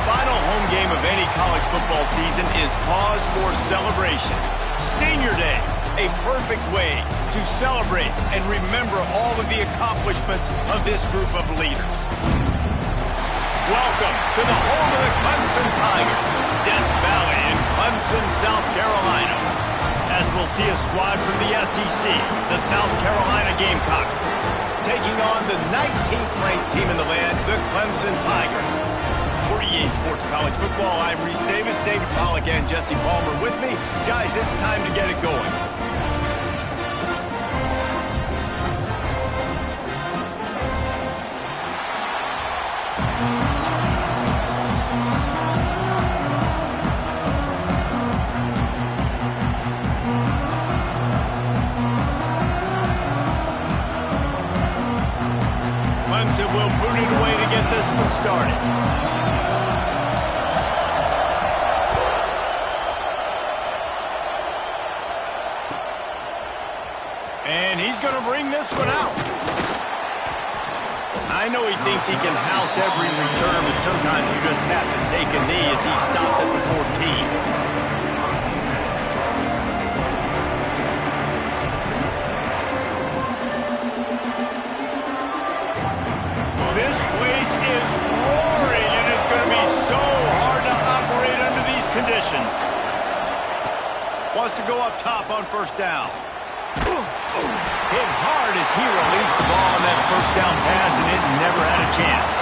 final home game of any college football season is cause for celebration. Senior Day, a perfect way to celebrate and remember all of the accomplishments of this group of leaders. Welcome to the home of the Clemson Tigers, Death Valley in Clemson, South Carolina. As we'll see a squad from the SEC, the South Carolina Gamecocks, taking on the 19th ranked team in the land, the Clemson Tigers. For EA Sports College Football, I'm Reese Davis, David Pollack, and Jesse Palmer with me. Guys, it's time to get it going. Clemson will boot it away to get this one started. And he's going to bring this one out. I know he thinks he can house every return, but sometimes you just have to take a knee as he stopped at the 14. This place is roaring, and it's going to be so hard to operate under these conditions. Wants to go up top on first down. Hit hard as he released the ball on that first down pass, and it never had a chance.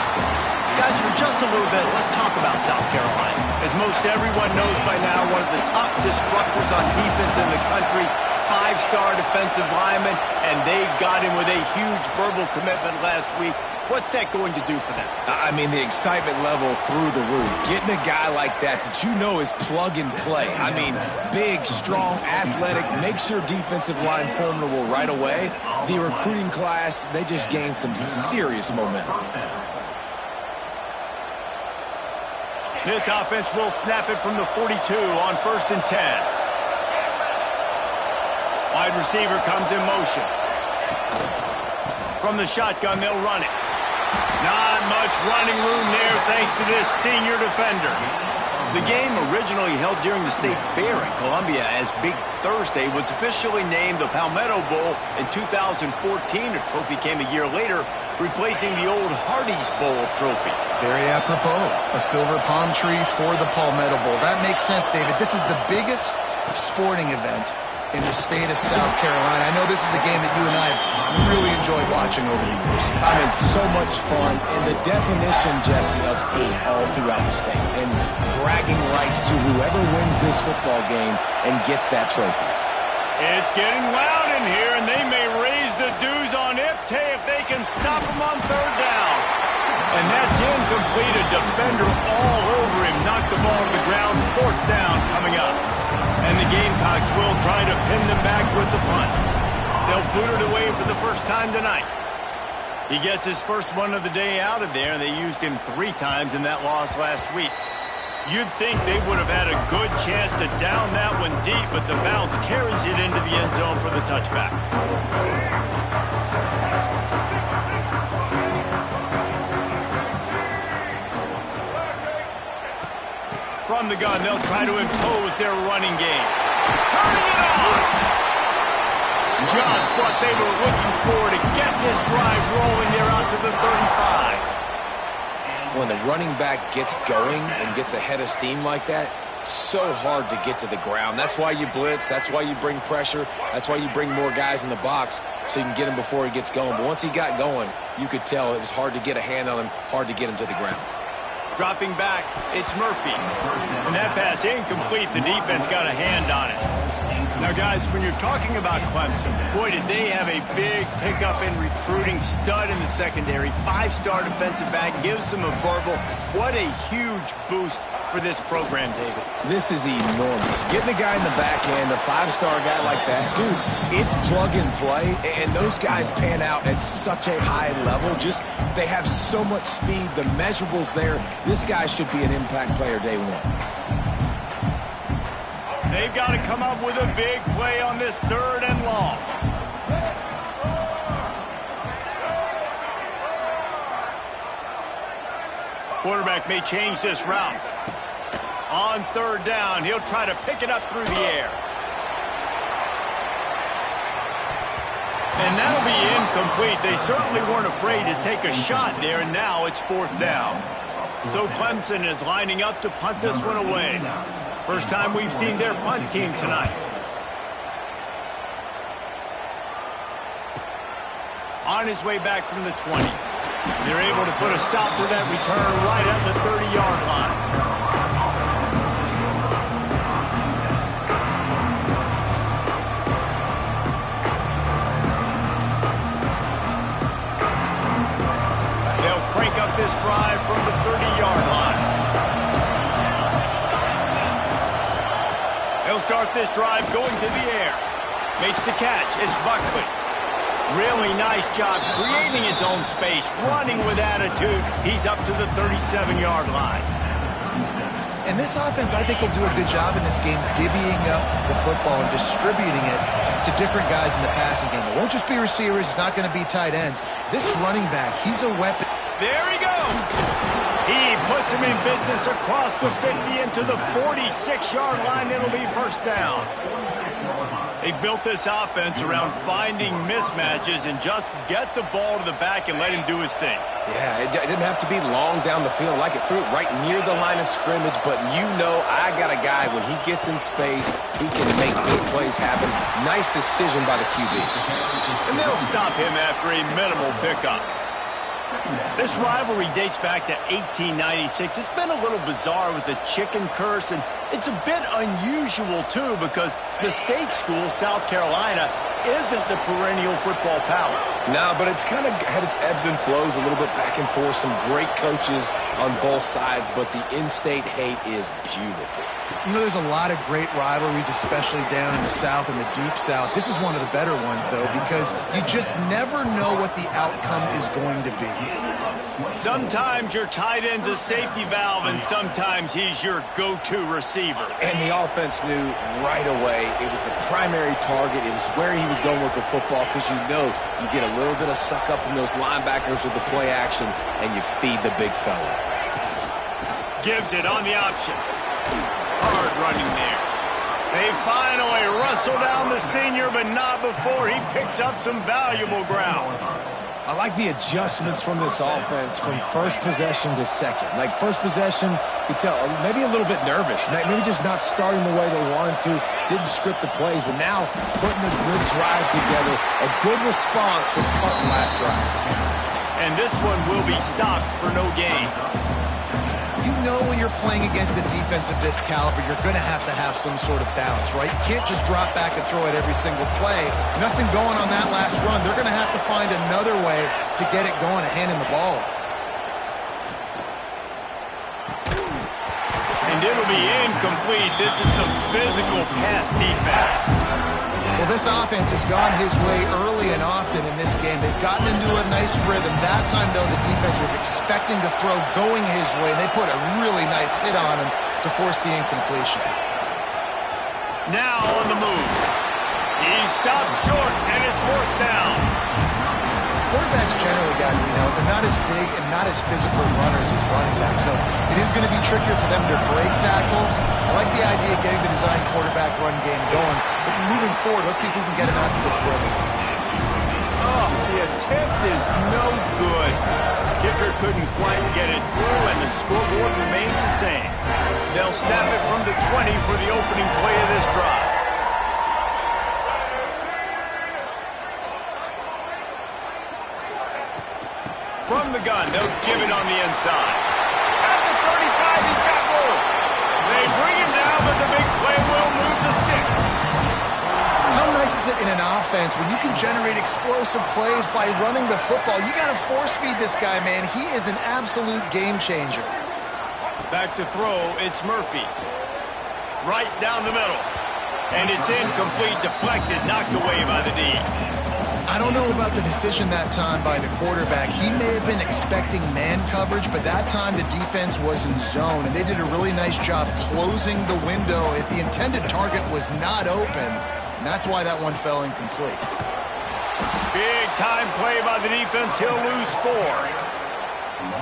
Guys, for just a little bit, let's talk about South Carolina. As most everyone knows by now, one of the top disruptors on defense in the country, five-star defensive lineman, and they got him with a huge verbal commitment last week. What's that going to do for them? I mean, the excitement level through the roof. Getting a guy like that you know is plug and play. I mean, big, strong, athletic, makes your defensive line formidable right away. The recruiting class, they just gained some serious momentum. This offense will snap it from the 42 on 1st and 10. Wide receiver comes in motion. From the shotgun, they'll run it. Not much running room there thanks to this senior defender. The game, originally held during the State Fair in Columbia as Big Thursday, was officially named the Palmetto Bowl in 2014. A trophy came a year later, replacing the old Hardee's Bowl trophy. Very apropos. A silver palm tree for the Palmetto Bowl. That makes sense, David. This is the biggest sporting event in the state of South Carolina. I know this is a game that you and I have really enjoyed watching over the years. I mean, so much fun, and the definition, Jesse, of hate all throughout the state, and bragging rights to whoever wins this football game and gets that trophy. It's getting loud in here, and they may raise the dues on Ipte if they can stop him on third down. And that's incomplete. A defender all over him. Knocked the ball to the ground. 4th down coming up. And the Gamecocks will try to pin them back with the punt. They'll boot it away for the first time tonight. He gets his first one of the day out of there, and they used him 3 times in that loss last week. You'd think they would have had a good chance to down that one deep, but the bounce carries it into the end zone for the touchback. From the gun, they'll try to impose their running game. Turning it on! Just what they were looking for to get this drive rolling there out to the 35. When the running back gets going and gets ahead of steam like that, so hard to get to the ground. That's why you blitz. That's why you bring pressure. That's why you bring more guys in the box so you can get him before he gets going. But once he got going, you could tell it was hard to get a hand on him, hard to get him to the ground. Dropping back, it's Murphy. And that pass incomplete. The defense got a hand on it. Now, guys, when you're talking about Clemson, boy, did they have a big pickup in recruiting. Stud in the secondary. 5-star defensive back. Gives them a verbal. What a huge boost for this program, David. This is enormous. Getting a guy in the back end, a 5-star guy like that, dude, it's plug and play, and those guys pan out at such a high level. Just, they have so much speed. The measurables there. This guy should be an impact player day one. They've got to come up with a big play on this 3rd and long. Quarterback may change this route. On third down, he'll try to pick it up through the air. And that'll be incomplete. They certainly weren't afraid to take a shot there, and now it's fourth down. So Clemson is lining up to punt this one away. First time we've seen their punt team tonight. On his way back from the 20. They're able to put a stop to that return right at the 30-yard line. They'll crank up this drive from the 30-yard line. They'll start this drive going to the air. Makes the catch. It's Buckley. Really nice job creating his own space, running with attitude. He's up to the 37-yard line. And this offense, I think, will do a good job in this game divvying up the football and distributing it to different guys in the passing game. It won't just be receivers. It's not going to be tight ends. This running back, he's a weapon. There he goes. He puts him in business across the 50 into the 46-yard line. It'll be first down. They built this offense around finding mismatches and just get the ball to the back and let him do his thing. Yeah, it didn't have to be long down the field. Like it threw it right near the line of scrimmage, but you know I got a guy, when he gets in space, he can make good plays happen. Nice decision by the QB. And they'll stop him after a minimal pickup. This rivalry dates back to 1896. It's been a little bizarre with the chicken curse, and it's a bit unusual, too, because the state school, South Carolina, isn't the perennial football power. No, but it's kind of had its ebbs and flows a little bit back and forth. Some great coaches on both sides, but the in-state hate is beautiful. You know, there's a lot of great rivalries, especially down in the South and the Deep South. This is one of the better ones, though, because you just never know what the outcome is going to be. Sometimes your tight end's a safety valve, and sometimes he's your go-to receiver. And the offense knew right away it was the primary target. It was where he was going with the football, because you know you get a little bit of suck up from those linebackers with the play action, and you feed the big fella. Gives it on the option. Hard running there. They finally wrestle down the senior, but not before he picks up some valuable ground. I like the adjustments from this offense from first possession to second. Like first possession, you tell maybe a little bit nervous, maybe just not starting the way they wanted to, didn't script the plays, but now putting a good drive together, a good response from punt last drive. And this one will be stopped for no gain. You know when you're playing against a defense of this caliber, you're going to have some sort of balance, right? You can't just drop back and throw it every single play. Nothing going on that last run. They're going to have to find another way to get it going and handing the ball off. And it'll be incomplete. This is some physical pass defense. Well, this offense has gone his way early and often in this game. They've gotten into a nice rhythm. That time, though, the defense was expecting to throw going his way, and they put a really nice hit on him to force the incompletion. Now on the move. He stopped short, and it's fourth down. Quarterbacks generally, guys, we know, they're not as big and not as physical runners as running backs, so it is going to be trickier for them to break tackles. I like the idea of getting the design quarterback run game going, but moving forward, let's see if we can get him out to the perimeter. Oh, the attempt is no good. Kicker couldn't quite get it through, and the scoreboard remains the same. They'll snap it from the 20 for the opening play of this drive. From the gun, they'll give it on the inside. At the 35, he's got room. They bring him down, but the big play will move the sticks. How nice is it in an offense when you can generate explosive plays by running the football? You got to force feed this guy, man. He is an absolute game changer. Back to throw, it's Murphy. Right down the middle. And it's incomplete, deflected, knocked away by the D. I don't know about the decision that time by the quarterback. He may have been expecting man coverage, but that time the defense was in zone, and they did a really nice job closing the window. The intended target was not open, and that's why that one fell incomplete. Big time play by the defense. He'll lose 4.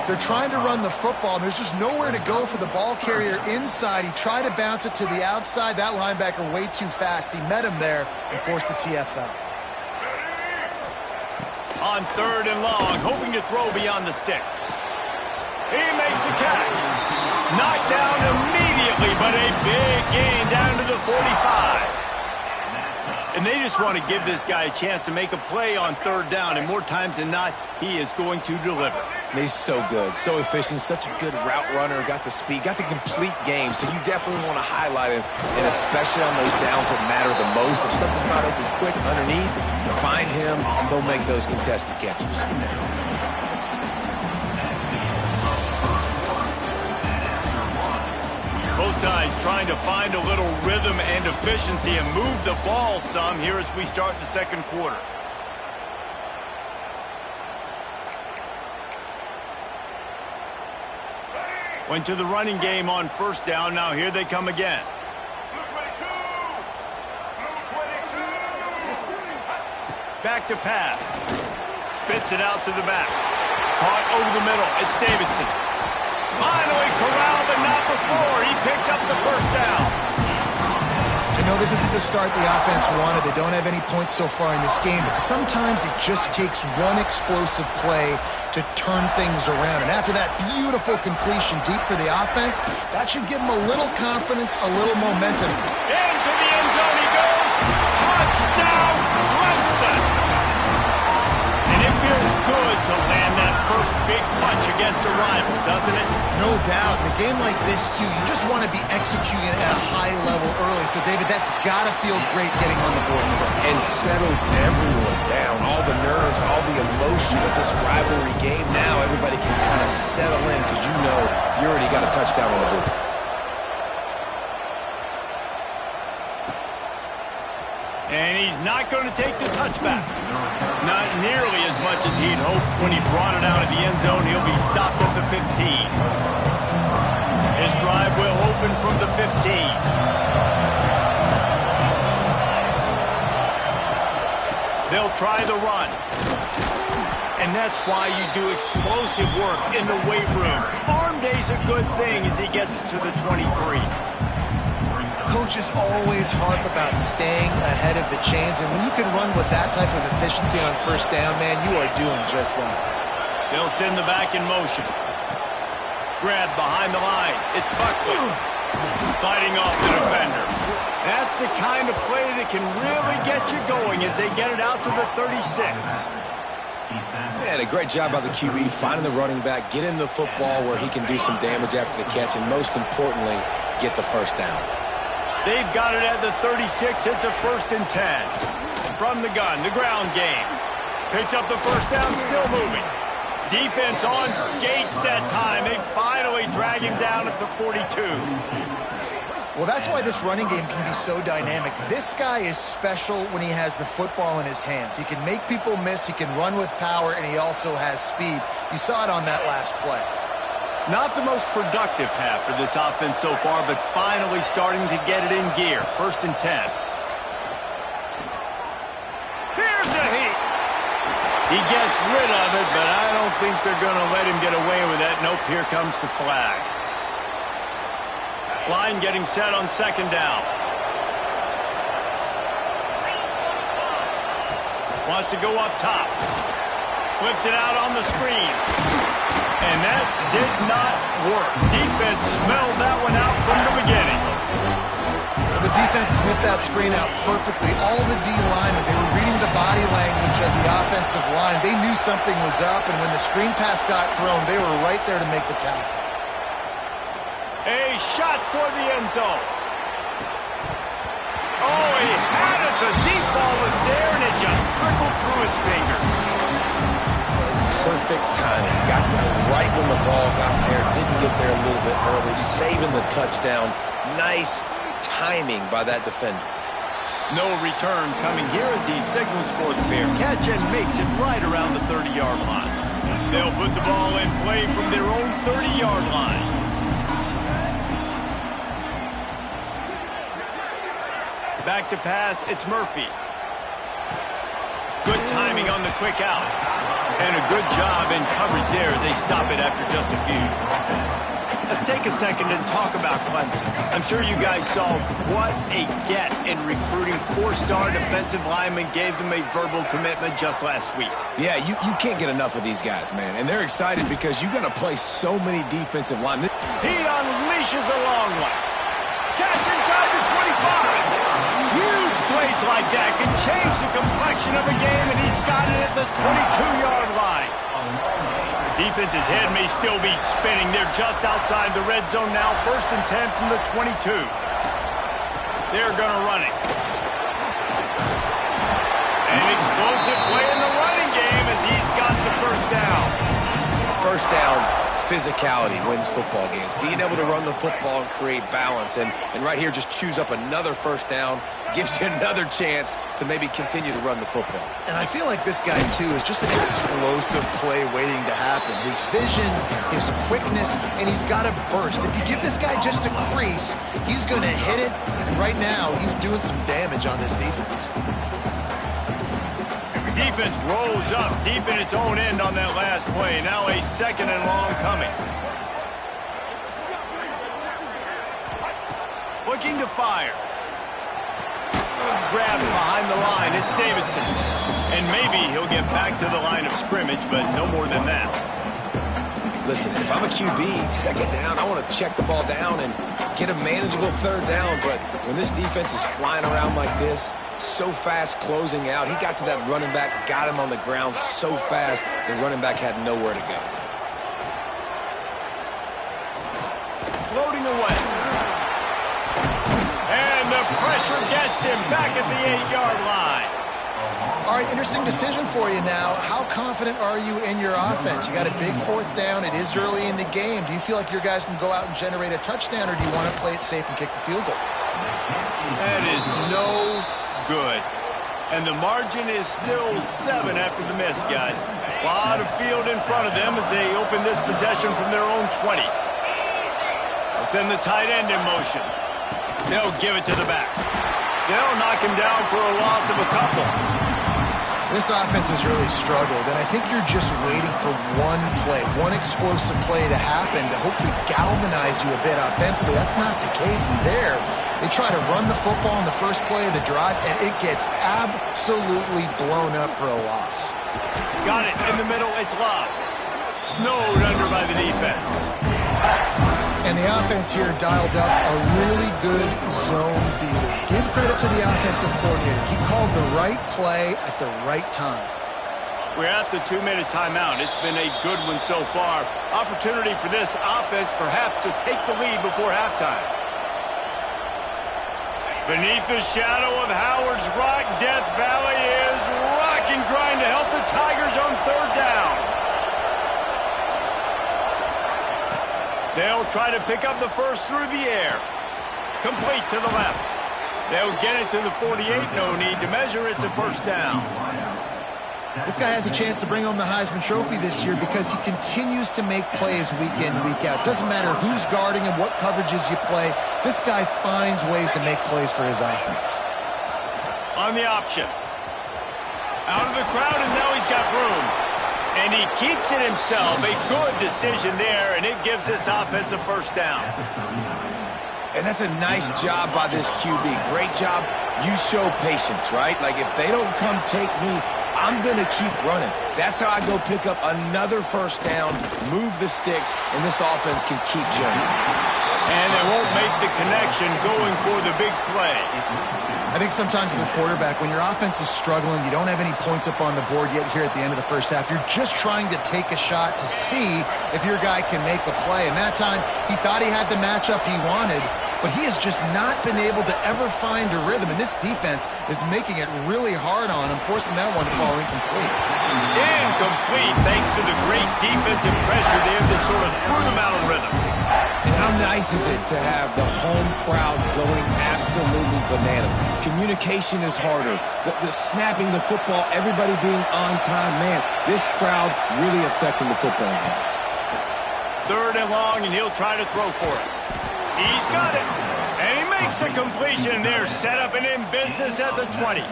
They're trying to run the football, and there's just nowhere to go for the ball carrier inside. He tried to bounce it to the outside. That linebacker way too fast. He met him there and forced the TFL. On 3rd and long, hoping to throw beyond the sticks. He makes a catch. Knocked down immediately, but a big gain down to the 45. And they just want to give this guy a chance to make a play on 3rd down, and more times than not, he is going to deliver. And he's so good, so efficient, such a good route runner, got the speed, got the complete game, so you definitely want to highlight him, and especially on those downs that matter the most. If something's not open quick underneath, find him, he'll make those contested catches. Both sides trying to find a little rhythm and efficiency and move the ball some here as we start the second quarter. Went to the running game on 1st down. Now here they come again. Back to pass. Spits it out to the back. Caught over the middle. It's Davidson. Finally corralled, but not before. He picks up the 1st down. I know this isn't the start the offense wanted. They don't have any points so far in this game, but sometimes it just takes one explosive play to turn things around. And after that beautiful completion deep for the offense, that should give them a little confidence, a little momentum. Into the end zone he goes. Touchdown, Clemson. And it feels good to land that first big punch against a rival, doesn't it? No doubt. In a game like this, too, you just want to be executing at a high level early. So, David, that's got to feel great getting on the board first. And settles everyone down. All the nerves, all the emotion of this rivalry game. Now everybody can kind of settle in because you know you already got a touchdown on the board. And he's not going to take the touchback. Not nearly as much as he'd hoped when he brought it out of the end zone. He'll be stopped at the 15. His drive will open from the 15. They'll try the run. And that's why you do explosive work in the weight room. Arm day's a good thing as he gets to the 23. Coaches always harp about staying ahead of the chains, and when you can run with that type of efficiency on 1st down, man, you are doing just that. They'll send the back in motion. Grab behind the line. It's Buckley. Fighting off the defender. That's the kind of play that can really get you going as they get it out to the 36. Man, a great job by the QB finding the running back, get him the football where he can do some damage after the catch, and most importantly, get the 1st down. They've got it at the 36. It's a 1st and 10. From the gun, the ground game. Picks up the 1st down, still moving. Defense on skates that time. They finally drag him down at the 42. Well, that's why this running game can be so dynamic. This guy is special when he has the football in his hands. He can make people miss, he can run with power, and he also has speed. You saw it on that last play. Not the most productive half for this offense so far, but finally starting to get it in gear. 1st and 10. Here's the heat. He gets rid of it, but I don't think they're going to let him get away with that. Nope, here comes the flag. Line getting set on 2nd down. Wants to go up top. Flips it out on the screen. And that did not work. Defense smelled that one out from the beginning. Well, the defense sniffed that screen out perfectly. All the D linemen, they were reading the body language of the offensive line. They knew something was up, and when the screen pass got thrown, they were right there to make the tackle. A shot for the end zone. Oh, he had it. The deep ball was there, and it just trickled through his fingers. Perfect timing. Got that right when the ball got there. Didn't get there a little bit early. Saving the touchdown. Nice timing by that defender. No return coming here as he signals for the fair catch and makes it right around the 30-yard line. They'll put the ball in play from their own 30-yard line. Back to pass, it's Murphy. Good timing on the quick out. And a good job in coverage there as they stop it after just a few. Let's take a second and talk about Clemson. I'm sure you guys saw what a get in recruiting. 4-star defensive linemen gave them a verbal commitment just last week. Yeah, you can't get enough of these guys, man. And they're excited because you got to play so many defensive linemen. He unleashes a long one. Catch inside the 25. Huge plays like that can change the complexion of a game, and he's got it at the 22-yard line. The defense's head may still be spinning. They're just outside the red zone now. 1st and 10 from the 22. They're going to run it. An explosive play in the running game as he's got the first down. First down, physicality wins football games. Being able to run the football and create balance. And right here, just choose up another first down. Gives you another chance to maybe continue to run the football. And I feel like this guy, too, is just an explosive play waiting to happen. His vision, his quickness, and he's got a burst. If you give this guy just a crease, he's going to hit it. And right now, he's doing some damage on this defense. The defense rolls up deep in its own end on that last play. Now a 2nd and long coming. Looking to fire. Grabbed behind the line. It's Davidson. And maybe he'll get back to the line of scrimmage, but no more than that. Listen, if I'm a QB, 2nd down, I want to check the ball down and get a manageable 3rd down. But when this defense is flying around like this, so fast closing out, he got to that running back, got him on the ground so fast, the running back had nowhere to go. Floating away. And the pressure gets him back at the 8-yard line. All right, interesting decision for you now. How confident are you in your offense? You got a big 4th down. It is early in the game. Do you feel like your guys can go out and generate a touchdown, or do you want to play it safe and kick the field goal? That is no good. And the margin is still 7 after the miss, guys. A lot of field in front of them as they open this possession from their own 20. They'll send the tight end in motion. They'll give it to the back. They'll knock him down for a loss of a couple. This offense has really struggled, and I think you're just waiting for one play, one explosive play to happen to hopefully galvanize you a bit offensively. That's not the case in there. They try to run the football in the first play of the drive, and it gets absolutely blown up for a loss. Got it in the middle. It's Love. Snowed under by the defense. And the offense here dialed up a really good zone beater. Give credit to the offensive coordinator. He called the right play at the right time. We're at the 2-minute timeout. It's been a good one so far. Opportunity for this offense perhaps to take the lead before halftime. Beneath the shadow of Howard's Rock, Death Valley is rocking, trying to help the Tigers on 3rd down. They'll try to pick up the first through the air. Complete to the left. They'll get it to the 48. No need to measure. It's a 1st down. This guy has a chance to bring home the Heisman Trophy this year because he continues to make plays week in, week out. Doesn't matter who's guarding him, what coverages you play. This guy finds ways to make plays for his offense. On the option. Out of the crowd, and now he's got room. And he keeps it himself. A good decision there, and it gives this offense a 1st down. And that's a nice job by this QB. Great job. You show patience, right? Like, if they don't come take me, I'm going to keep running. That's how I go pick up another 1st down, move the sticks, and this offense can keep journeying. And they won't make the connection going for the big play. I think sometimes as a quarterback, when your offense is struggling, you don't have any points up on the board yet here at the end of the first half. You're just trying to take a shot to see if your guy can make a play. And that time, he thought he had the matchup he wanted, but he has just not been able to ever find a rhythm. And this defense is making it really hard on him, forcing that one to fall incomplete. Incomplete thanks to the great defensive pressure there that sort of threw them out of rhythm. And how nice is it to have the home crowd going absolutely bananas? Communication is harder. The snapping the football, everybody being on time. Man, this crowd really affecting the football game. 3rd and long, and he'll try to throw for it. He's got it. And he makes a completion there, set up and in business at the 20.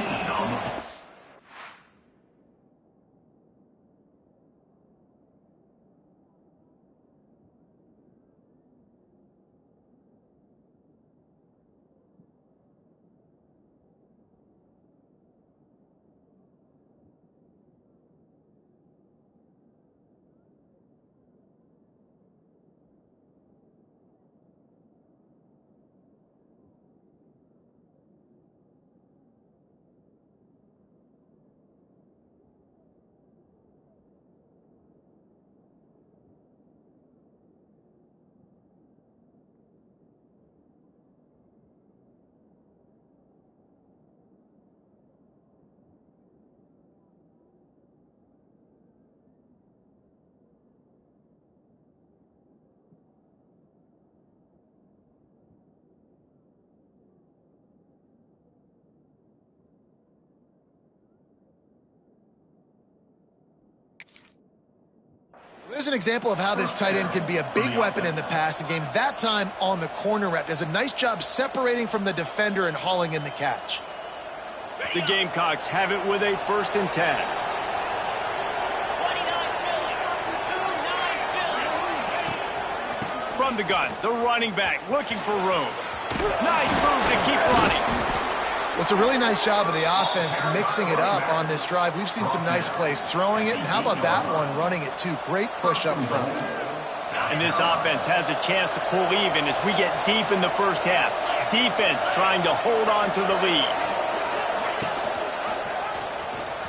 There's an example of how this tight end can be a big weapon in the passing game. That time on the corner route does a nice job separating from the defender and hauling in the catch. The Gamecocks have it with a 1st and 10. From the gun, the running back looking for room. Nice move to keep running. Well, it's a really nice job of the offense mixing it up on this drive. We've seen some nice plays throwing it, and how about that one running it too? Great push up front. And this offense has a chance to pull even as we get deep in the first half. Defense trying to hold on to the lead.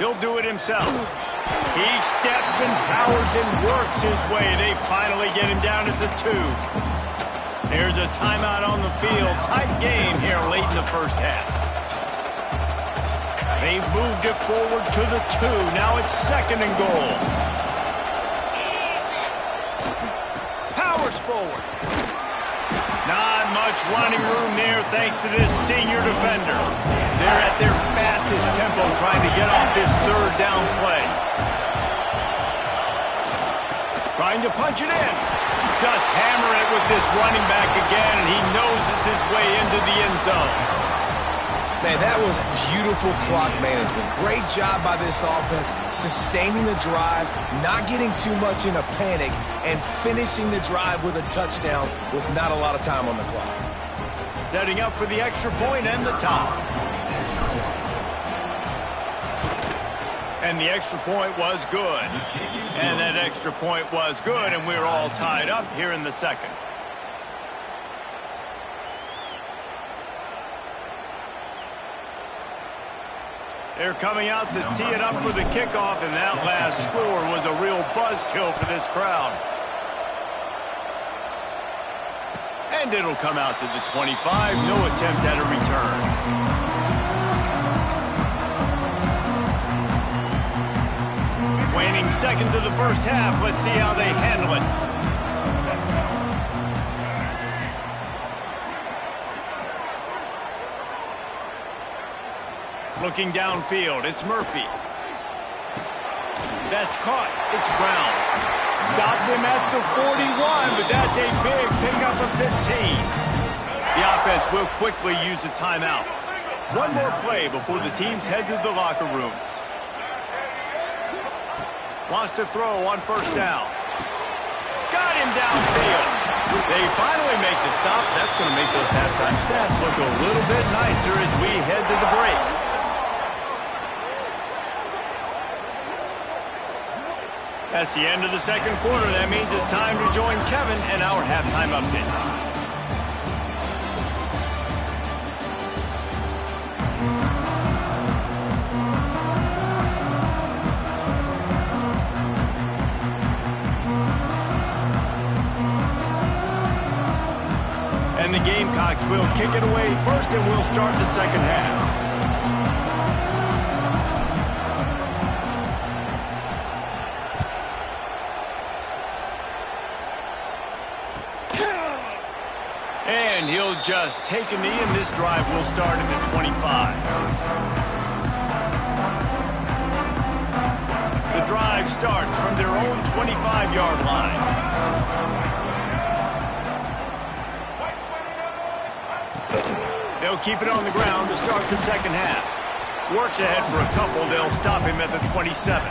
He'll do it himself. He steps and powers and works his way. They finally get him down at the 2. There's a timeout on the field. Tight game here late in the first half. They've moved it forward to the 2. Now it's 2nd and goal. Powers forward. Not much running room there thanks to this senior defender. They're at their fastest tempo trying to get off this 3rd down play. Trying to punch it in. Just hammer it with this running back again, and he noses his way into the end zone. Man, that was beautiful clock management. Great job by this offense, sustaining the drive, not getting too much in a panic, and finishing the drive with a touchdown with not a lot of time on the clock. Setting up for the extra point and the tie. And the extra point was good. And that extra point was good, and we're all tied up here in the 2nd. They're coming out to tee it up for the kickoff, and that last score was a real buzzkill for this crowd. And it'll come out to the 25. No attempt at a return. Waning seconds of the first half. Let's see how they handle it. Looking downfield, it's Murphy. That's caught. It's Brown. Stopped him at the 41, but that's a big pickup of 15. The offense will quickly use a timeout. One more play before the teams head to the locker rooms. Wants to throw on 1st down. Got him downfield. They finally make the stop. That's going to make those halftime stats look a little bit nicer as we head to the break. That's the end of the 2nd quarter. That means it's time to join Kevin and our halftime update. And the Gamecocks will kick it away first, and we'll start the 2nd half. And he'll just take a knee, and this drive will start at the 25. The drive starts from their own 25-yard line. They'll keep it on the ground to start the 2nd half. Works ahead for a couple. They'll stop him at the 27.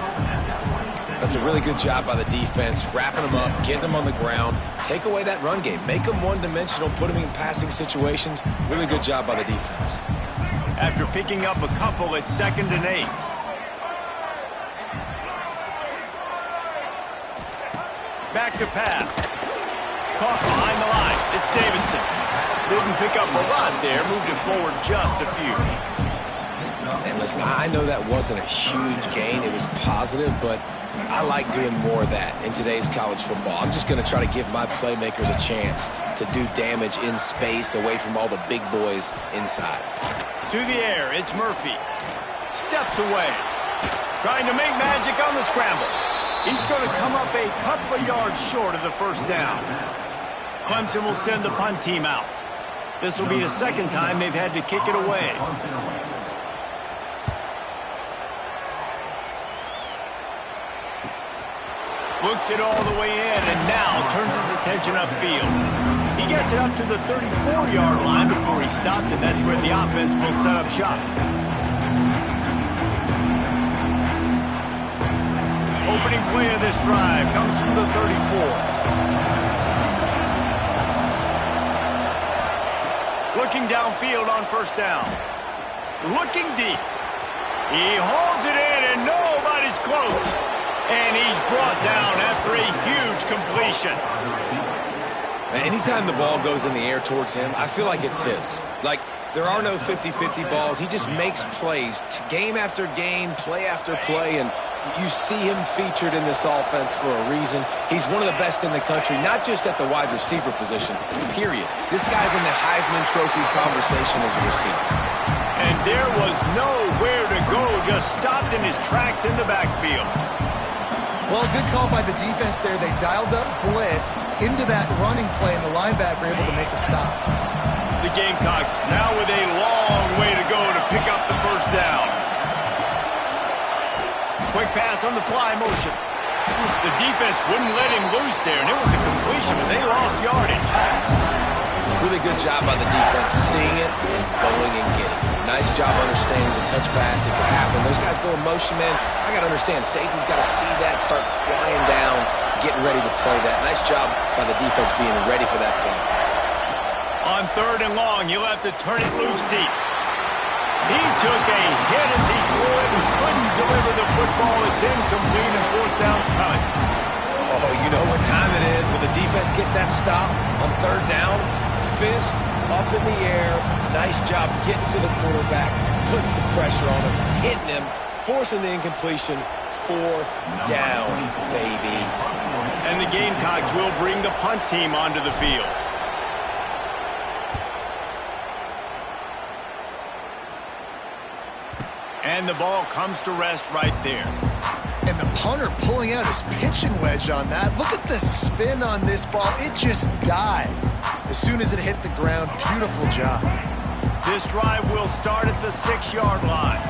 That's a really good job by the defense, wrapping them up, getting them on the ground, take away that run game, make them one-dimensional, put them in passing situations. Really good job by the defense. After picking up a couple, it's 2nd and 8. Back to pass. Caught behind the line. It's Davidson. Didn't pick up a lot there, moved it forward just a few. And listen, I know that wasn't a huge gain. It was positive, but I like doing more of that in today's college football. I'm just going to try to give my playmakers a chance to do damage in space away from all the big boys inside. To the air, it's Murphy. Steps away. Trying to make magic on the scramble. He's going to come up a couple of yards short of the 1st down. Clemson will send the punt team out. This will be the 2nd time they've had to kick it away. Looks it all the way in and now turns his attention upfield. He gets it up to the 34-yard line before he stopped, and that's where the offense will set up shop. Opening play of this drive comes from the 34. Looking downfield on first down. Looking deep. He holds it in and nobody's close. And he's brought down after a huge completion. Anytime the ball goes in the air towards him, I feel like it's his. Like, there are no 50-50 balls. He just makes plays, game after game, play after play, and you see him featured in this offense for a reason. He's one of the best in the country, not just at the wide receiver position, period. This guy's in the Heisman Trophy conversation as a receiver. And there was nowhere to go, just stopped in his tracks in the backfield. Well, good call by the defense there. They dialed up blitz into that running play, and the linebacker able to make the stop. The Gamecocks now with a long way to go to pick up the first down. Quick pass on the fly motion. The defense wouldn't let him loose there, and it was a completion, but they lost yardage. Really good job by the defense, seeing it and going and getting it. Nice job understanding the touch pass. It could happen. Those guys go in motion, man. I got to understand, safety's got to see that, start flying down, getting ready to play that. Nice job by the defense being ready for that play. On third and long, you'll have to turn it loose deep. He took a hit as he threw it and couldn't deliver the football. It's incomplete and fourth down's coming. Oh, you know what time it is when the defense gets that stop on third down. Fist up in the air. Nice job getting to the quarterback, putting some pressure on him, hitting him, forcing the incompletion. Fourth down, baby. And the Gamecocks will bring the punt team onto the field. And the ball comes to rest right there. And the punter pulling out his pitching wedge on that. Look at the spin on this ball. It just died as soon as it hit the ground. Beautiful job. This drive will start at the 6-yard line.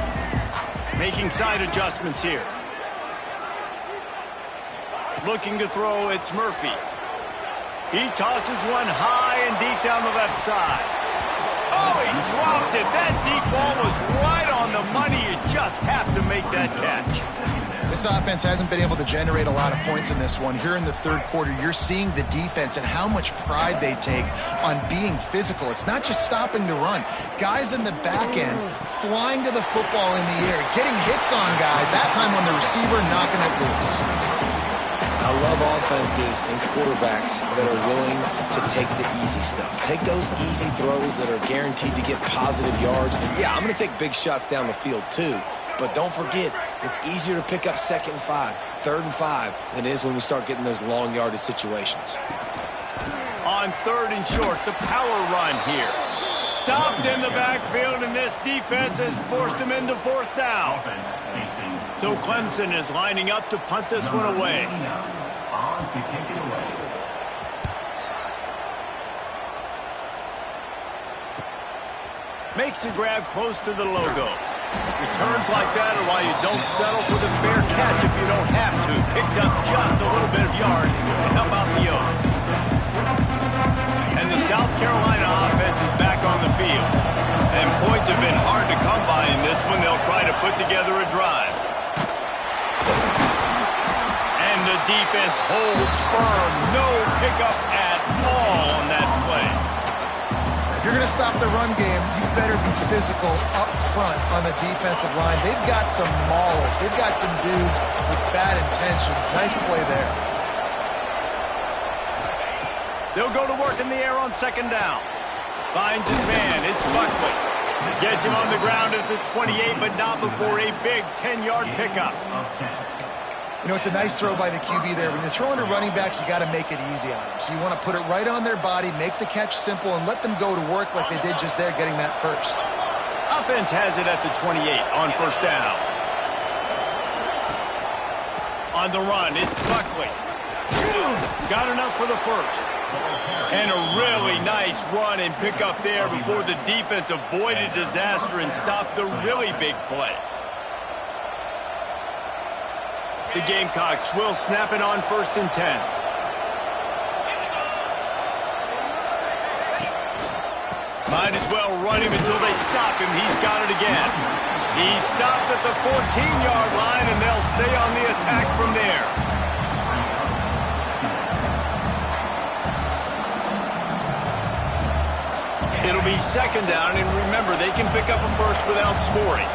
Making side adjustments here. Looking to throw, it's Murphy. He tosses one high and deep down the left side. Oh, he dropped it. That deep ball was right on the money. You just have to make that catch. This offense hasn't been able to generate a lot of points in this one. Here in the third quarter, you're seeing the defense and how much pride they take on being physical. It's not just stopping the run. Guys in the back end flying to the football in the air, getting hits on guys, that time on the receiver, knocking it loose. I love offenses and quarterbacks that are willing to take the easy stuff. Take those easy throws that are guaranteed to get positive yards. Yeah, I'm going to take big shots down the field too. But don't forget, it's easier to pick up 2nd and 5, 3rd and 5 than it is when we start getting those long yardage situations. On 3rd and short, the power run here. Stopped in the backfield, and this defense has forced him into 4th down. So Clemson is lining up to punt this one away. Makes the grab close to the logo. Returns like that are why you don't settle for the fair catch if you don't have to. Picks up just a little bit of yards to help out the Oak. And the South Carolina offense is back on the field. And points have been hard to come by in this one. They'll try to put together a drive. And the defense holds firm. No pickup at all on that play. If you're going to stop the run game, you better be physical up front on the defensive line. They've got some maulers. They've got some dudes with bad intentions. Nice play there. They'll go to work in the air on 2nd down. Finds his man. It's Buckley. Gets him on the ground at the 28, but not before a big 10-yard pickup. You know, it's a nice throw by the QB there. When you're throwing to running backs, you got to make it easy on them. So you want to put it right on their body, make the catch simple, and let them go to work like they did just there, getting that first. Offense has it at the 28 on 1st down. On the run, it's Buckley. Got enough for the first. And a really nice run and pick up there before the defense avoided disaster and stopped the really big play. The Gamecocks will snap it on 1st and 10. Might as well run him until they stop him. He's got it again. He's stopped at the 14-yard line, and they'll stay on the attack from there. It'll be 2nd down, and remember, they can pick up a first without scoring.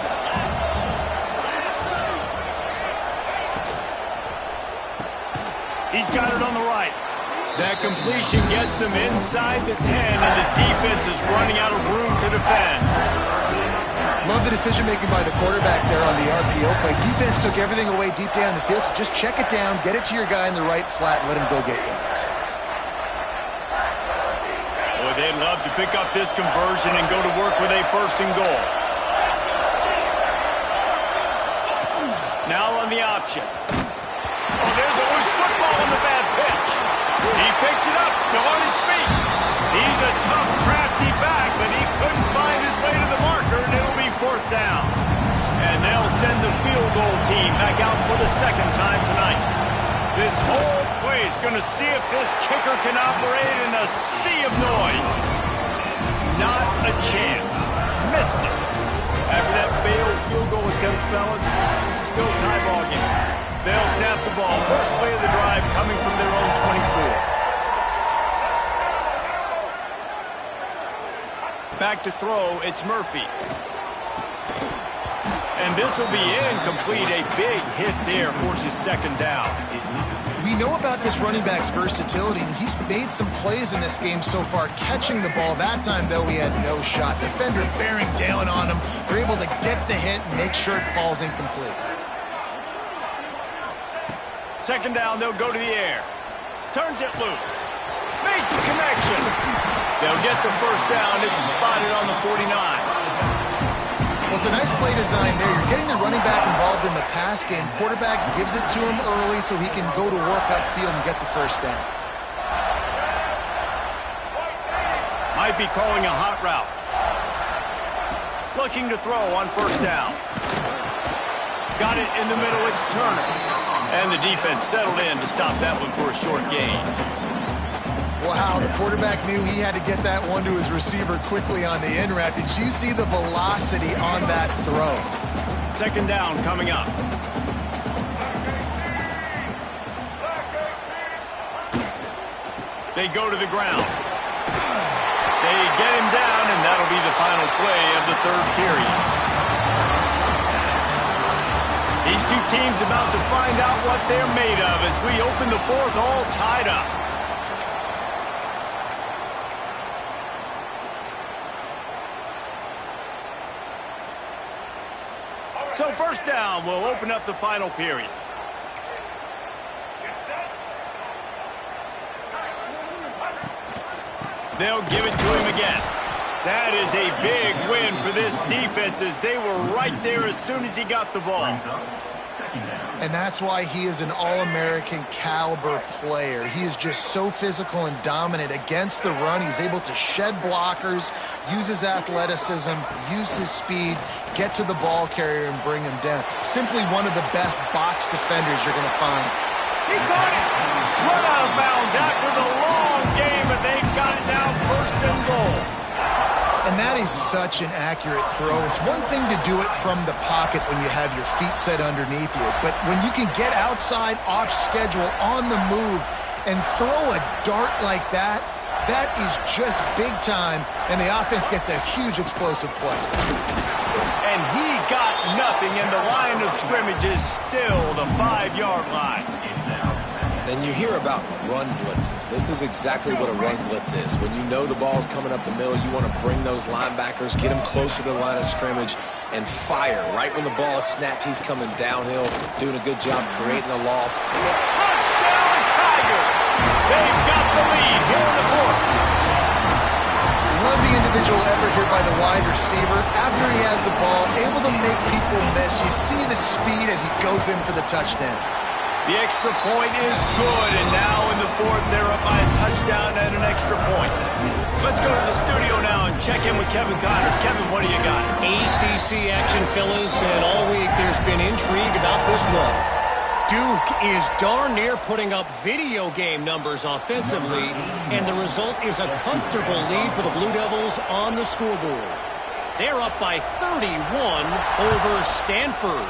He's got it on the right. That completion gets them inside the 10, and the defense is running out of room to defend. Love the decision-making by the quarterback there on the RPO play. Defense took everything away deep down the field, so just check it down, get it to your guy in the right flat, and let him go get yards. Boy, they'd love to pick up this conversion and go to work with a 1st and goal. Now on the option. Oh, there's always football on the bad pitch. He picks it up, still on his feet. He's a tough, crafty back, but he couldn't find his way to the marker, and it'll be 4th down. And they'll send the field goal team back out for the 2nd time tonight. This whole play is going to see if this kicker can operate in a sea of noise. Not a chance. Missed it. After that failed field goal attempt, fellas, still tie ball game. They'll snap the ball. First play of the drive coming from their own 24. Back to throw, it's Murphy. And this will be incomplete. A big hit there forces 2nd down. We know about this running back's versatility. He's made some plays in this game so far, catching the ball. That time, though, he had no shot. Defender bearing down on him. They're able to get the hit and make sure it falls incomplete. 2nd down, they'll go to the air. Turns it loose. Makes a connection. They'll get the 1st down. It's spotted on the 49. Well, it's a nice play design there. You're getting the running back involved in the pass game. Quarterback gives it to him early so he can go to work upfield and get the 1st down. Might be calling a hot route. Looking to throw on 1st down. Got it in the middle. It's Turner. And the defense settled in to stop that one for a short gain. Wow, the quarterback knew he had to get that one to his receiver quickly on the in route. Did you see the velocity on that throw? 2nd down coming up. They go to the ground. They get him down, and that'll be the final play of the 3rd period. These two teams about to find out what they're made of as we open the 4th all tied up. So 1st down will open up the final period. They'll give it to him again. That is a big win for this defense as they were right there as soon as he got the ball. And that's why he is an All-American caliber player. He is just so physical and dominant against the run. He's able to shed blockers, use his athleticism, use his speed, get to the ball carrier and bring him down. Simply one of the best box defenders you're going to find. He caught it! Run out of bounds after the long game, but they've got it now 1st and goal. And that is such an accurate throw. It's one thing to do it from the pocket when you have your feet set underneath you, but when you can get outside, off schedule, on the move, and throw a dart like that, that is just big time, and the offense gets a huge explosive play. And he got nothing, and the line of scrimmage is still the 5-yard line. Then you hear about run blitzes. This is exactly what a run blitz is. When you know the ball's coming up the middle, you want to bring those linebackers, get them closer to the line of scrimmage, and fire. Right when the ball is snapped, he's coming downhill, doing a good job creating the loss. Touchdown, Tigers! They've got the lead here in the 4th. Love the individual effort here by the wide receiver. After he has the ball, able to make people miss. You see the speed as he goes in for the touchdown. The extra point is good, and now in the 4th, they're up by a touchdown and an extra point. Let's go to the studio now and check in with Kevin Connors. Kevin, what do you got? ACC action, fellas, and all week there's been intrigue about this one. Duke is darn near putting up video game numbers offensively, and the result is a comfortable lead for the Blue Devils on the scoreboard. They're up by 31 over Stanford.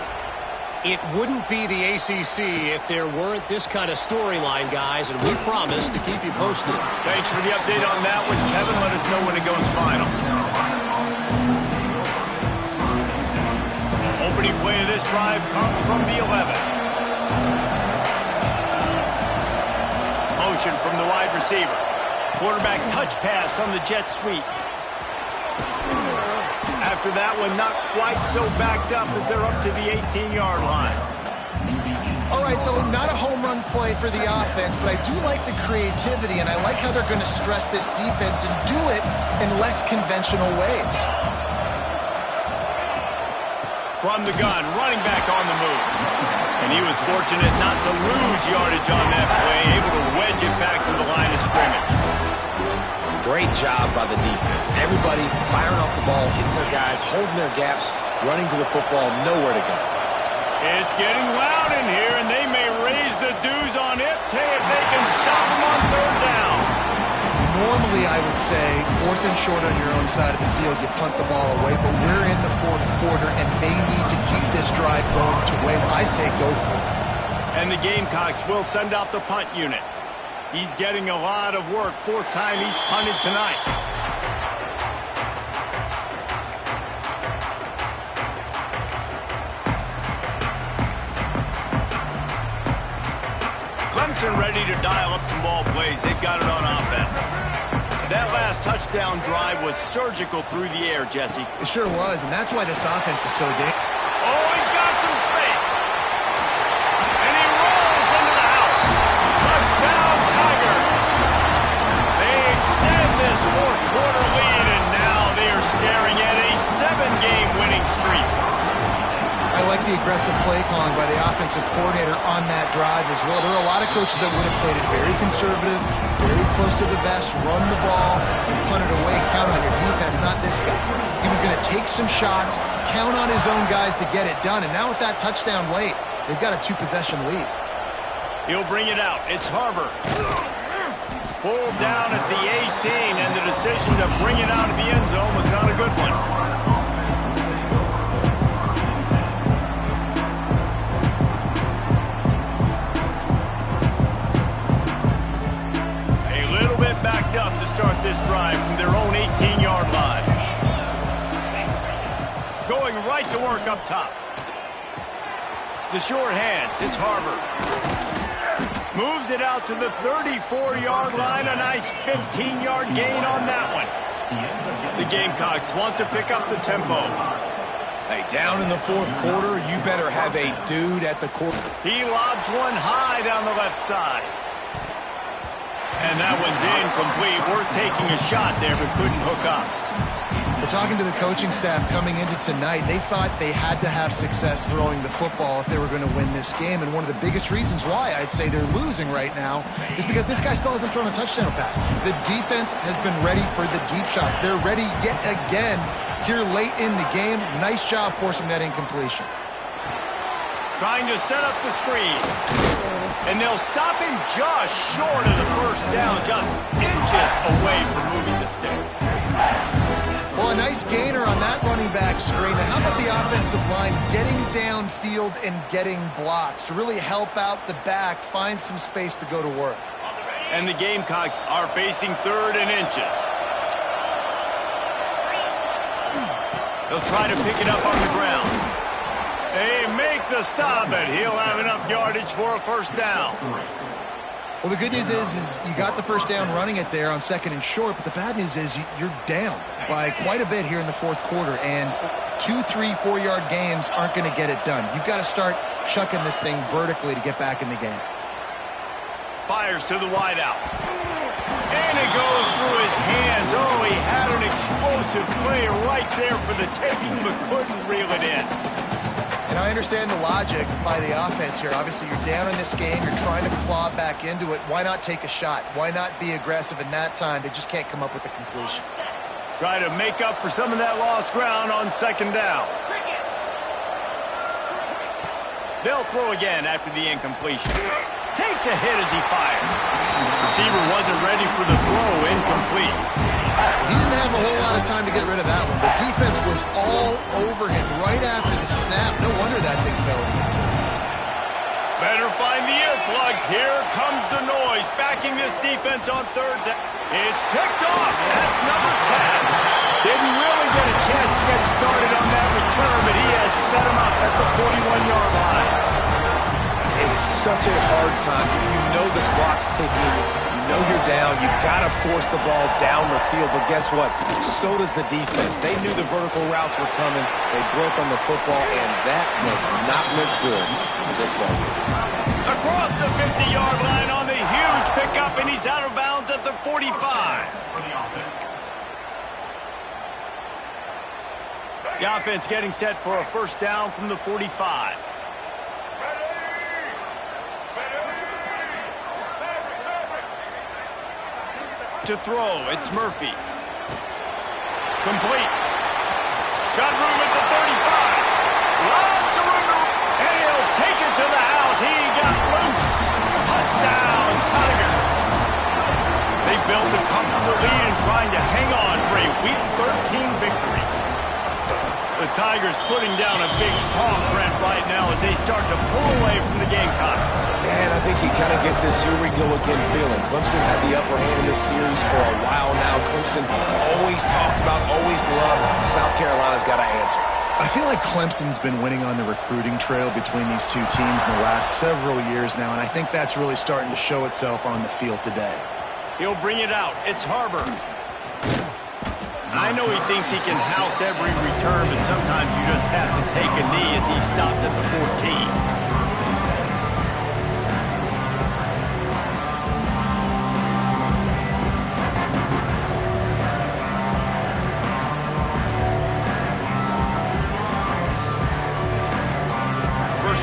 It wouldn't be the ACC if there weren't this kind of storyline, guys, and we promise to keep you posted. Thanks for the update on that one, Kevin. Let us know when it goes final. Opening play of this drive comes from the 11. Motion from the wide receiver. Quarterback touch pass on the jet sweep. After that one, not quite so backed up as they're up to the 18-yard line. All right, so not a home run play for the offense, but I do like the creativity, and I like how they're going to stress this defense and do it in less conventional ways. From the gun, running back on the move. And he was fortunate not to lose yardage on that play, able to wedge it back to the line of scrimmage. Great job by the defense. Everybody firing off the ball, hitting their guys, holding their gaps, running to the football, nowhere to go. It's getting loud in here, and they may raise the dues on it if they can stop them on third down. Normally, I would say, 4th and short on your own side of the field, you punt the ball away, but we're in the 4th quarter, and they need to keep this drive going to win. I say go for it. And the Gamecocks will send out the punt unit. He's getting a lot of work. 4th time he's punted tonight. Clemson ready to dial up some ball plays. They've got it on offense. That last touchdown drive was surgical through the air, Jesse. It sure was, and that's why this offense is so dangerous. Oh, he's got some space. And he rolls into the house. Touchdown, Tiger. They extend this 4th quarter lead, and now they are staring at a 7-game winning streak. I like the aggressive play calling by the offensive coordinator on that drive as well. There are a lot of coaches that would have played it very conservative, very close to the vest, run the ball, and punt it away, count on your defense, not this guy. He was going to take some shots, count on his own guys to get it done, and now with that touchdown late, they've got a 2-possession lead. He'll bring it out. It's Harbor. Pulled down at the 18, and the decision to bring it out of the end zone was not a good one. Backed up to start this drive from their own 18-yard line. Going right to work up top. The short hands, it's Harbor. Moves it out to the 34-yard line, a nice 15-yard gain on that one. The Gamecocks want to pick up the tempo. Hey, down in the 4th quarter, you better have a dude at the quarter. He lobs one high down the left side. And that one's incomplete. We're taking a shot there, but couldn't hook up. We're talking to the coaching staff coming into tonight. They thought they had to have success throwing the football if they were going to win this game. And one of the biggest reasons why I'd say they're losing right now is because this guy still hasn't thrown a touchdown pass. The defense has been ready for the deep shots. They're ready yet again here late in the game. Nice job forcing that incompletion. Trying to set up the screen. And they'll stop him just short of the first down, just inches away from moving the sticks. Well, a nice gainer on that running back screen. Now, how about the offensive line getting downfield and getting blocks to really help out the back, find some space to go to work? And the Gamecocks are facing 3rd and inches. They'll try to pick it up on the ground. They make the stop, and he'll have enough yardage for a first down. Well, the good news is you got the first down running it there on 2nd and short, but the bad news is you're down by quite a bit here in the 4th quarter, and 2, 3, 4-yard gains aren't going to get it done. You've got to start chucking this thing vertically to get back in the game. Fires to the wideout. And it goes through his hands. Oh, he had an explosive play right there for the taking, but couldn't reel it in. And I understand the logic by the offense here. Obviously, you're down in this game. You're trying to claw back into it. Why not take a shot? Why not be aggressive in that time? They just can't come up with a completion. Try to make up for some of that lost ground on 2nd down. They'll throw again after the incompletion. Takes a hit as he fires. Receiver wasn't ready for the throw. Incomplete. He didn't have a whole lot of time to get rid of that one. The defense was all over him right after the snap. No wonder that thing fell in. Better find the earplugs. Here comes the noise. Backing this defense on third down. It's picked off. That's number 10. Didn't really get a chance to get started on that return, but he has set him up at the 41-yard line. It's such a hard time. You know the clock's ticking. You know you're down. You got to force the ball down the field. But guess what? So does the defense. They knew the vertical routes were coming. They broke on the football, and that does not look good for this ball game. Across the 50-yard line on the huge pickup, and he's out of bounds at the 45. The offense getting set for a first down from the 45. To throw, it's Murphy. Complete. Got room at the 35. Lots of room, and he'll take it to the house. He got loose. Touchdown, Tigers. They built a comfortable lead and trying to hang on for a Week 13 victory. The Tigers putting down a big paw print right now as they start to pull away from the Gamecocks. Man, I think you kind of get this here we go again feeling. Clemson had the upper hand in this series for a while now. Clemson always talked about, always loved. South Carolina's got to answer. I feel like Clemson's been winning on the recruiting trail between these two teams in the last several years now, and I think that's really starting to show itself on the field today. He'll bring it out. It's Harbor. I know he thinks he can house every return, but sometimes you just have to take a knee as he stopped at the 14.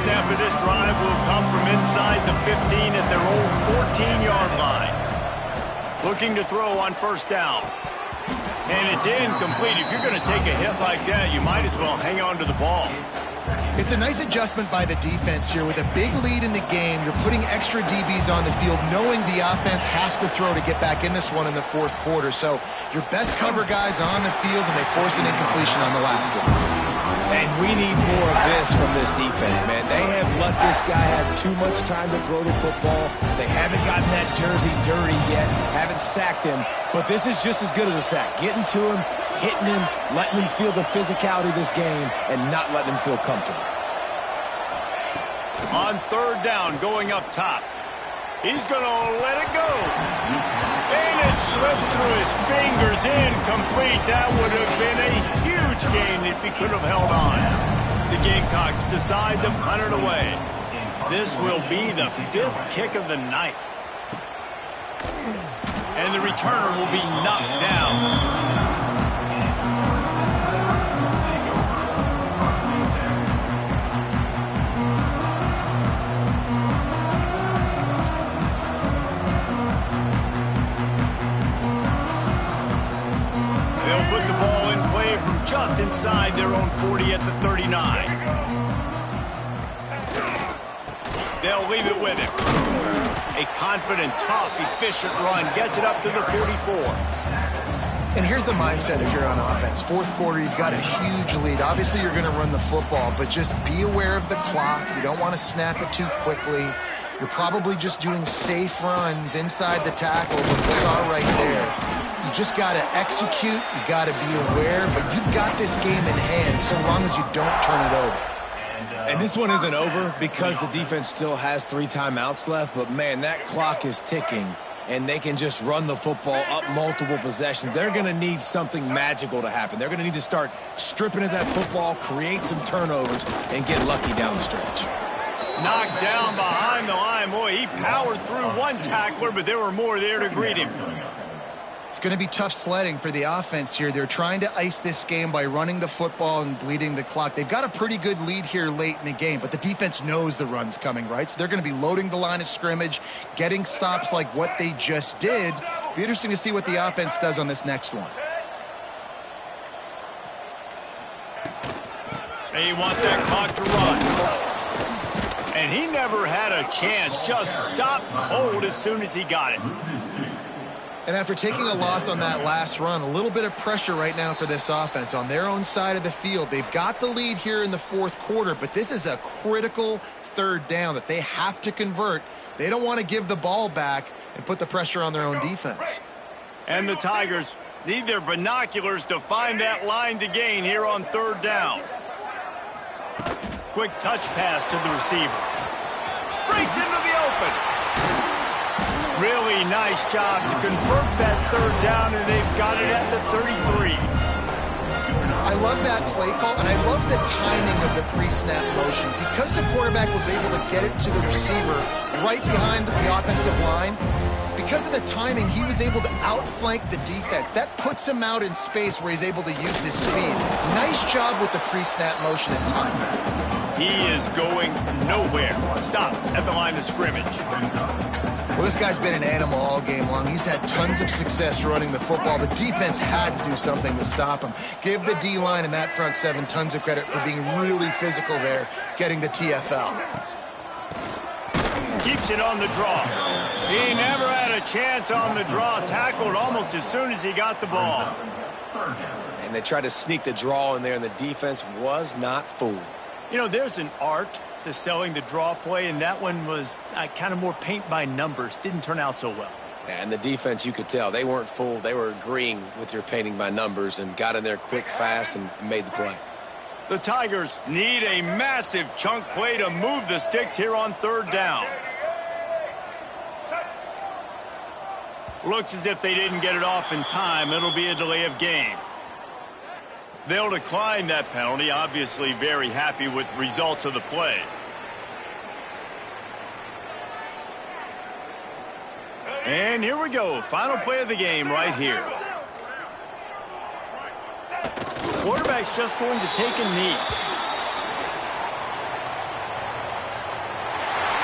Snap of this drive will come from inside the 15 at their own 14-yard line. Looking to throw on first down. And it's incomplete. If you're going to take a hit like that, you might as well hang on to the ball. It's a nice adjustment by the defense here. With a big lead in the game, you're putting extra DBs on the field, knowing the offense has to throw to get back in this one in the fourth quarter. So your best cover guys on the field, and they force an incompletion on the last one. And we need more of this from this defense, man. They have let this guy have too much time to throw the football. They haven't gotten that jersey dirty yet, haven't sacked him. But this is just as good as a sack. Getting to him, hitting him, letting him feel the physicality of this game, and not letting him feel comfortable. On third down, going up top. He's going to let it go. And it slips through his fingers. Incomplete. That would have been a huge gain if he could have held on. The Gamecocks decide to punt it away. This will be the 5th kick of the night. And the returner will be knocked down. They'll put the ball in play from just inside their own 40 at the 39. They'll leave it with him. A confident, tough, efficient run gets it up to the 44. And here's the mindset if you're on offense. Fourth quarter, you've got a huge lead. Obviously, you're going to run the football, but just be aware of the clock. You don't want to snap it too quickly. You're probably just doing safe runs inside the tackles, like you saw right there. You just got to execute. You got to be aware, but you've got this game in hand so long as you don't turn it over. And this one isn't over because the defense still has 3 timeouts left, but man, that clock is ticking, and they can just run the football up multiple possessions. They're going to need something magical to happen. They're going to need to start stripping at that football, create some turnovers, and get lucky down the stretch. Knocked down behind the line. Boy, he powered through one tackler, but there were more there to greet him. It's going to be tough sledding for the offense here. They're trying to ice this game by running the football and bleeding the clock. They've got a pretty good lead here late in the game, but the defense knows the run's coming, right? So they're going to be loading the line of scrimmage, getting stops like what they just did. It'll be interesting to see what the offense does on this next one. They want that clock to run. And he never had a chance. Just stopped cold as soon as he got it. And after taking a loss on that last run, a little bit of pressure right now for this offense on their own side of the field. They've got the lead here in the fourth quarter, but this is a critical third down that they have to convert. They don't want to give the ball back and put the pressure on their own defense. And the Tigers need their binoculars to find that line to gain here on third down. Quick touch pass to the receiver. Breaks into the open. Really nice job to convert that third down, and they've got it at the 33. I love that play call, and I love the timing of the pre-snap motion. Because the quarterback was able to get it to the receiver right behind the offensive line, because of the timing, he was able to outflank the defense. That puts him out in space where he's able to use his speed. Nice job with the pre-snap motion and timing. He is going nowhere. Stop at the line of scrimmage. Well, this guy's been an animal all game long. He's had tons of success running the football. The defense had to do something to stop him. Give the D-line and that front seven tons of credit for being really physical there, getting the TFL. Keeps it on the draw. He never had a chance on the draw. Tackled almost as soon as he got the ball. And they tried to sneak the draw in there, and the defense was not fooled. You know, there's an art to selling the draw play, and that one was kind of more paint by numbers. Didn't turn out so well. And the defense, you could tell, they weren't fooled. They were agreeing with your painting by numbers and got in there quick, fast, and made the play. The Tigers need a massive chunk play to move the sticks here on third down. Looks as if they didn't get it off in time. It'll be a delay of game. They'll decline that penalty, obviously very happy with the results of the play. And here we go, final play of the game right here. The quarterback's just going to take a knee.